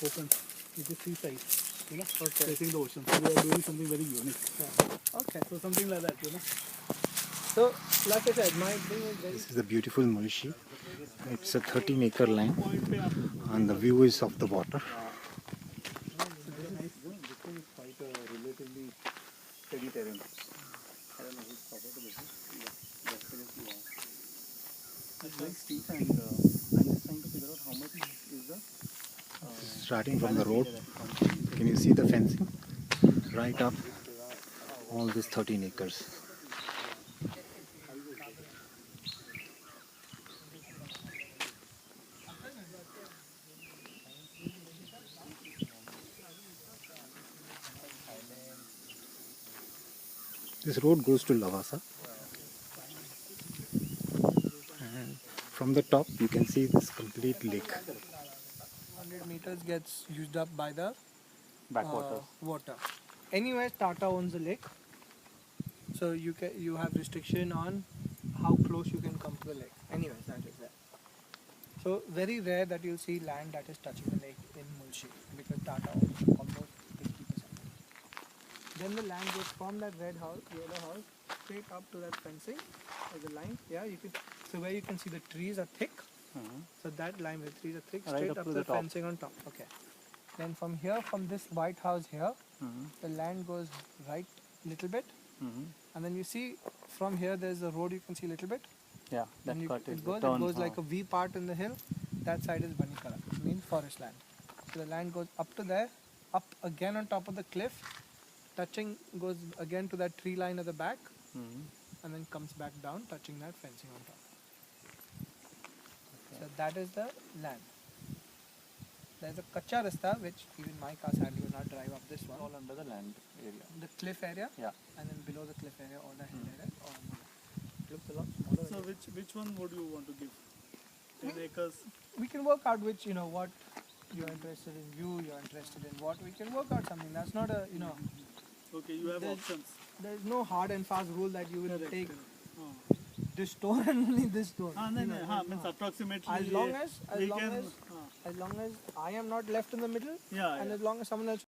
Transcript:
open, which is seaside, Okay. facing the ocean. So we are doing something very unique. Yeah. Okay. So something like that, So, like I said, my thing is very. This is the beautiful Mulshi. It's a 13-acre land, and the view is of the water. This thing is quite a relatively steady terrain. I don't know who's supported this, but definitely wow. It's very steep, and I'm just trying to figure out how much is the Starting from the road, can you see the fencing? Right up, all this 13 acres. This road goes to Lavasa, and from the top you can see this complete lake. 100 meters gets used up by the backwaters. water. Anyway, Tata owns the lake, so you have restriction on how close you can come to the lake. Anyways, that is there. So very rare that you'll see land that is touching the lake in Mulshi because Tata owns almost 50%. Then the land goes from that red house, yellow house, straight up to that fencing as a line. Yeah, you can. So where you can see the trees are thick. So that line where trees are thick, Right straight up up to to the the top. fencing on top. Okay. Then from here, from this white house here, the land goes right little bit, and then you see from here there's a road you can see a little bit. Yeah, that And cut is it the goes, turn. like a V part in the hill. That side is Banikara, means forest land. So the land goes up to there, up again on top of the cliff, touching goes again to that tree line at the back, and then comes back down, touching that fencing on top. So that is the land. There's a kacha rasta which even my car sadly will not drive up this one. all under the land area. The cliff area, Yeah. and then below the cliff area or the hill area. Or it looks a lot smaller. So which one would you want to give? 10 acres. We can work out which, what you're interested in, you're interested in what. We can work out something. That's not a, Okay, you have There's- options. there's no hard and fast rule that you will Correct, take correct. this stone and only this stone. No, You know, means approximately. As long as we can. I am not left in the middle, Yeah, and yeah. as long as someone else